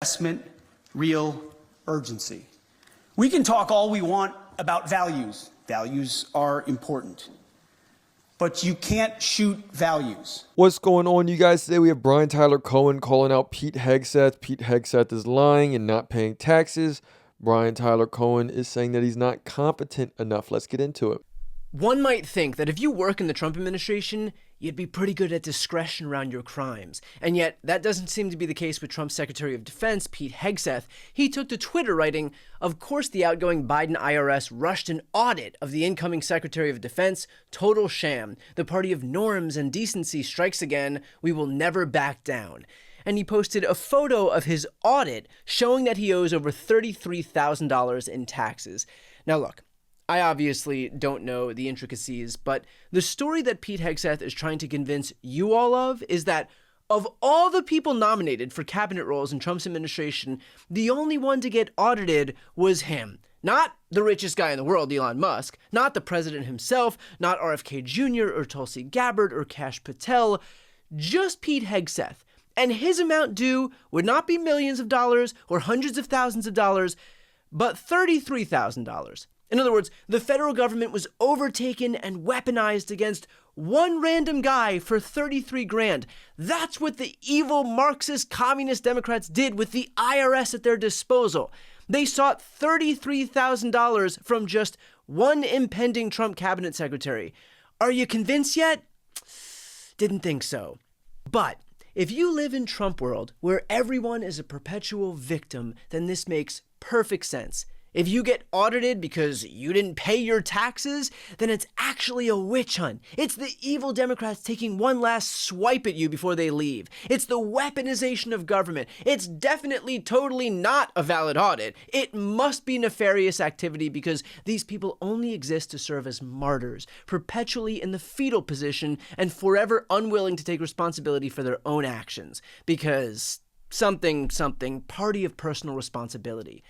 Investment, real urgency. We can talk all we want about values. Values are important. But you can't shoot values. What's going on, you guys? Today we have Brian Tyler Cohen calling out Pete Hegseth. Pete Hegseth is lying and not paying taxes. Brian Tyler Cohen is saying that he's not competent enough. Let's get into it. One might think that if you work in the Trump administration, you'd be pretty good at discretion around your crimes. And yet, that doesn't seem to be the case with Trump's Secretary of Defense, Pete Hegseth. He took to Twitter writing, "Of course the outgoing Biden IRS rushed an audit of the incoming Secretary of Defense. Total sham. The party of norms and decency strikes again. We will never back down." And he posted a photo of his audit showing that he owes over $33,000 in taxes. Now look, I obviously don't know the intricacies, but the story that Pete Hegseth is trying to convince you all of is that of all the people nominated for cabinet roles in Trump's administration, the only one to get audited was him. Not the richest guy in the world, Elon Musk, not the president himself, not RFK Jr. or Tulsi Gabbard or Kash Patel, just Pete Hegseth. And his amount due would not be millions of dollars or hundreds of thousands of dollars, but $33,000. In other words, the federal government was overtaken and weaponized against one random guy for 33 grand. That's what the evil Marxist communist Democrats did with the IRS at their disposal. They sought $33,000 from just one impending Trump cabinet secretary. Are you convinced yet? Didn't think so. But if you live in Trump world where everyone is a perpetual victim, then this makes perfect sense. If you get audited because you didn't pay your taxes, then it's actually a witch hunt. It's the evil Democrats taking one last swipe at you before they leave. It's the weaponization of government. It's definitely totally not a valid audit. It must be nefarious activity because these people only exist to serve as martyrs, perpetually in the fetal position and forever unwilling to take responsibility for their own actions. Because something, party of personal responsibility.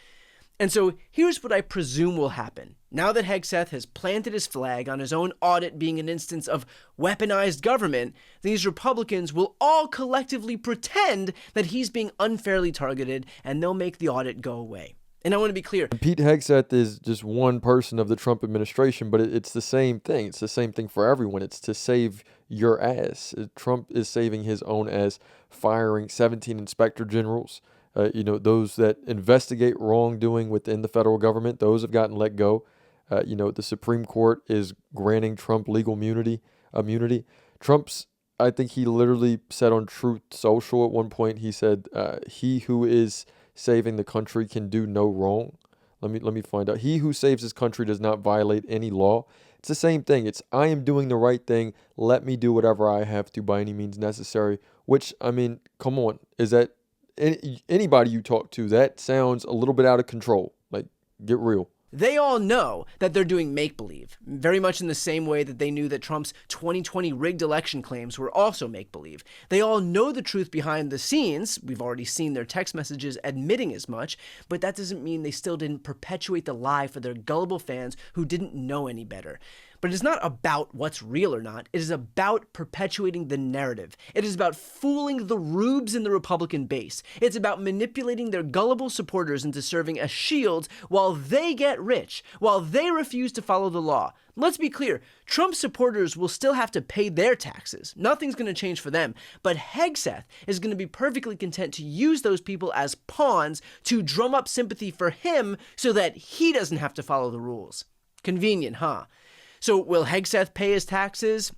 And so here's what I presume will happen. Now that Hegseth has planted his flag on his own audit being an instance of weaponized government, these Republicans will all collectively pretend that he's being unfairly targeted and they'll make the audit go away. And I want to be clear. Pete Hegseth is just one person of the Trump administration, but it's the same thing. It's the same thing for everyone. It's to save your ass. Trump is saving his own ass, firing 17 inspector generals. Those that investigate wrongdoing within the federal government, those have gotten let go. The Supreme Court is granting Trump legal immunity. I think he literally said on Truth Social at one point, he said, he who is saving the country can do no wrong. Let me find out. He who saves his country does not violate any law. It's the same thing. It's I am doing the right thing. Let me do whatever I have to by any means necessary. Which, I mean, come on. Is that anybody you talk to, that sounds a little bit out of control. Like, get real. They all know that they're doing make-believe, very much in the same way that they knew that Trump's 2020 rigged election claims were also make-believe. They all know the truth behind the scenes. We've already seen their text messages admitting as much, but that doesn't mean they still didn't perpetuate the lie for their gullible fans who didn't know any better. But it's not about what's real or not. It is about perpetuating the narrative. It is about fooling the rubes in the Republican base. It's about manipulating their gullible supporters into serving as shields while they get rich, while they refuse to follow the law. Let's be clear, Trump supporters will still have to pay their taxes. Nothing's going to change for them. But Hegseth is going to be perfectly content to use those people as pawns to drum up sympathy for him so that he doesn't have to follow the rules. Convenient, huh? So will Hegseth pay his taxes?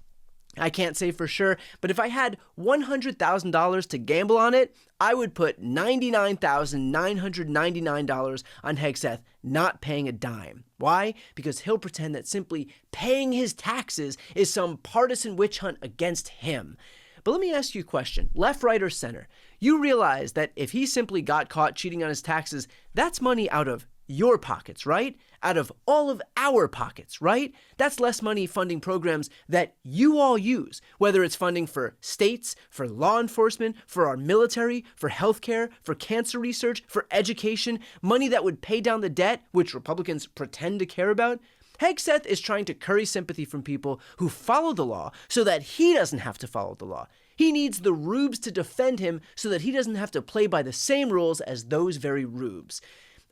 I can't say for sure, but if I had $100,000 to gamble on it, I would put $99,999 on Hegseth not paying a dime. Why? Because he'll pretend that simply paying his taxes is some partisan witch hunt against him. But let me ask you a question, left, right, or center. You realize that if he simply got caught cheating on his taxes, that's money out of your pockets, right? Out of all of our pockets, right? That's less money funding programs that you all use, whether it's funding for states, for law enforcement, for our military, for healthcare, for cancer research, for education, money that would pay down the debt, which Republicans pretend to care about. Hegseth is trying to curry sympathy from people who follow the law so that he doesn't have to follow the law. He needs the rubes to defend him so that he doesn't have to play by the same rules as those very rubes.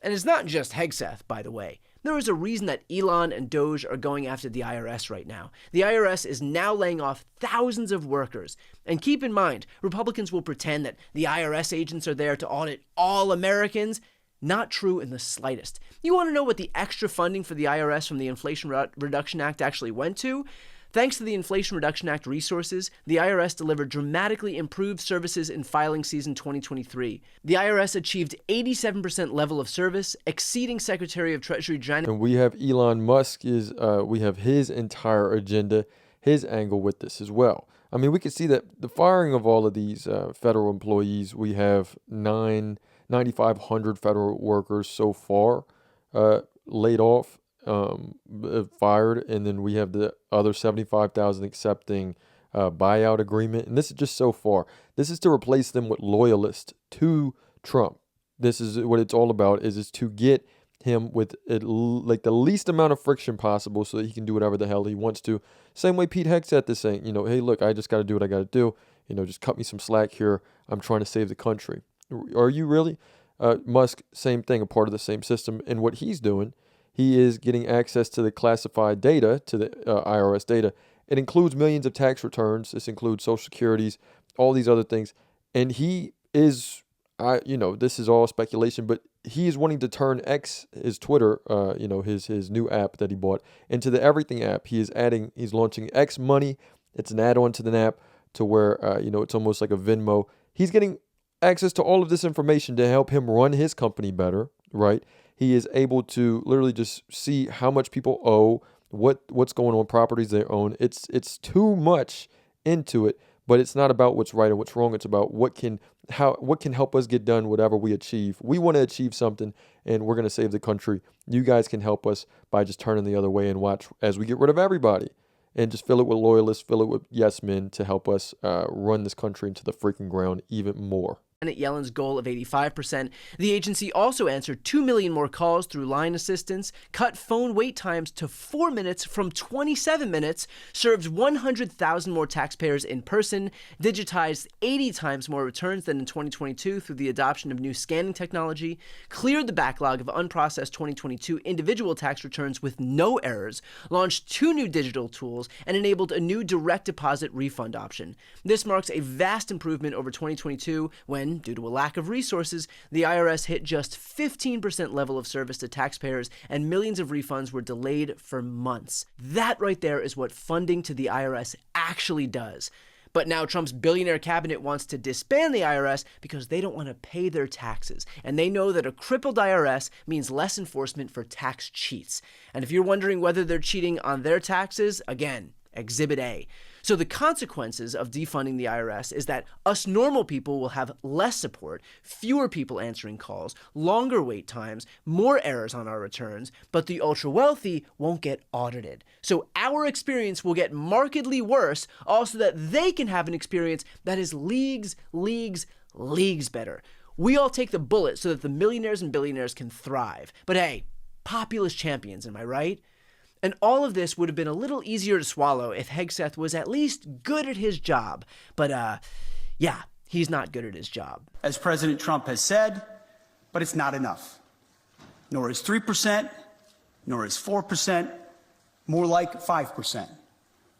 And it's not just Hegseth, by the way. There is a reason that Elon and Doge are going after the IRS right now. The IRS is now laying off thousands of workers. And keep in mind, Republicans will pretend that the IRS agents are there to audit all Americans. Not true in the slightest. You want to know what the extra funding for the IRS from the Inflation Reduction Act actually went to? Thanks to the Inflation Reduction Act resources, the IRS delivered dramatically improved services in filing season 2023. The IRS achieved 87% level of service, exceeding Secretary of Treasury Janet. And we have Elon Musk we have his entire agenda, his angle with this as well. I mean, we can see that the firing of all of these federal employees, we have 9,500 federal workers so far laid off. Fired, and then we have the other 75,000 accepting buyout agreement, and this is just so far. This is to replace them with loyalists to Trump. This is what it's all about, is to get him with like the least amount of friction possible so that he can do whatever the hell he wants to. Same way Pete Hegseth is saying, hey, look, I just got to do what I got to do. Just cut me some slack here. I'm trying to save the country. Are you really? Musk, same thing, a part of the same system. And what he's doing, he is getting access to the classified data, to the IRS data. It includes millions of tax returns. This includes Social Securities, all these other things. And he is, this is all speculation, but he is wanting to turn X, his Twitter, his new app that he bought, into the Everything app. He's launching X Money. It's an add-on to the app to where, it's almost like a Venmo. He's getting access to all of this information to help him run his company better, right? He is able to literally just see how much people owe, what's going on, properties they own. It's too much into it, but it's not about what's right and what's wrong. It's about what can help us get done whatever we achieve. We want to achieve something, and we're going to save the country. You guys can help us by just turning the other way and watch as we get rid of everybody and just fill it with loyalists, fill it with yes men to help us run this country into the freaking ground even more. Janet Yellen's goal of 85%. The agency also answered 2 million more calls through line assistance, cut phone wait times to 4 minutes from 27 minutes, served 100,000 more taxpayers in person, digitized 80 times more returns than in 2022 through the adoption of new scanning technology, cleared the backlog of unprocessed 2022 individual tax returns with no errors, launched 2 new digital tools, and enabled a new direct deposit refund option. This marks a vast improvement over 2022 when, due to a lack of resources, the IRS hit just 15% level of service to taxpayers and millions of refunds were delayed for months. That right there is what funding to the IRS actually does. But now Trump's billionaire cabinet wants to disband the IRS because they don't want to pay their taxes. And they know that a crippled IRS means less enforcement for tax cheats. And if you're wondering whether they're cheating on their taxes, again, Exhibit A. So the consequences of defunding the IRS is that us normal people will have less support, fewer people answering calls, longer wait times, more errors on our returns, but the ultra-wealthy won't get audited. So our experience will get markedly worse, also that they can have an experience that is leagues better. We all take the bullet so that the millionaires and billionaires can thrive. But hey, populist champions, am I right? And all of this would have been a little easier to swallow if Hegseth was at least good at his job. But, he's not good at his job. As President Trump has said, but it's not enough. Nor is 3%, nor is 4%, more like 5%.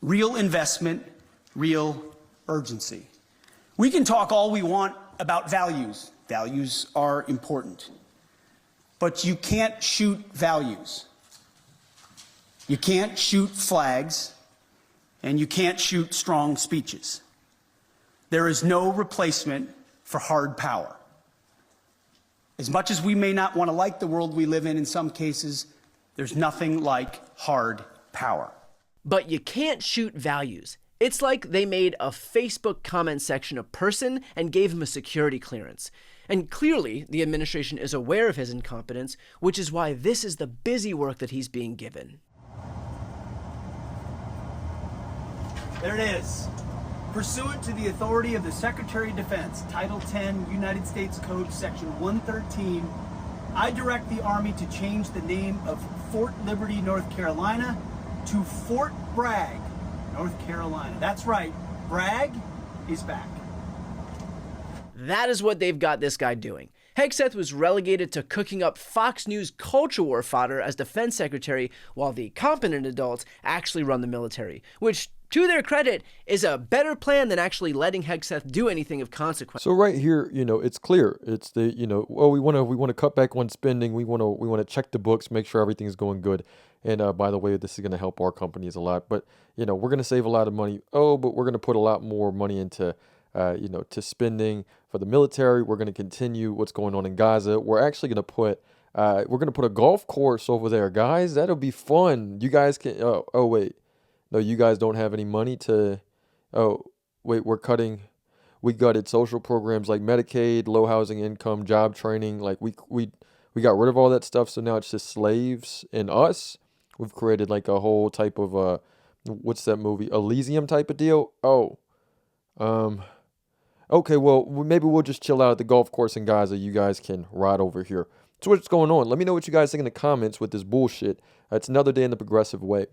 Real investment, real urgency. We can talk all we want about values. Values are important. But you can't shoot values. You can't shoot flags, and you can't shoot strong speeches. There is no replacement for hard power. As much as we may not want to like the world we live in some cases, there's nothing like hard power. But you can't shoot values. It's like they made a Facebook comment section a person and gave him a security clearance. And clearly, the administration is aware of his incompetence, which is why this is the busy work that he's being given. There it is. Pursuant to the authority of the Secretary of Defense, Title 10, United States Code, Section 113, I direct the Army to change the name of Fort Liberty, North Carolina, to Fort Bragg, North Carolina. That's right, Bragg is back. That is what they've got this guy doing. Hegseth was relegated to cooking up Fox News culture war fodder as defense secretary, while the competent adults actually run the military, which, to their credit, is a better plan than actually letting Hegseth do anything of consequence. So right here, it's clear. It's the, we want to cut back on spending. We want to check the books, make sure everything's going good. And by the way, this is going to help our companies a lot. But we're going to save a lot of money. Oh, but we're going to put a lot more money into to spending for the military. We're going to continue what's going on in Gaza. We're actually going to put a golf course over there, guys. That'll be fun. You guys can. Oh wait, no, you guys don't have any money to. Oh wait, we gutted social programs like Medicaid, low housing income, job training. Like we got rid of all that stuff. So now it's just slaves and us. We've created like a whole type of what's that movie? Elysium type of deal. Okay, well, maybe we'll just chill out at the golf course in Gaza. You guys can ride over here. So what's going on? Let me know what you guys think in the comments with this bullshit. It's another day in the progressive way.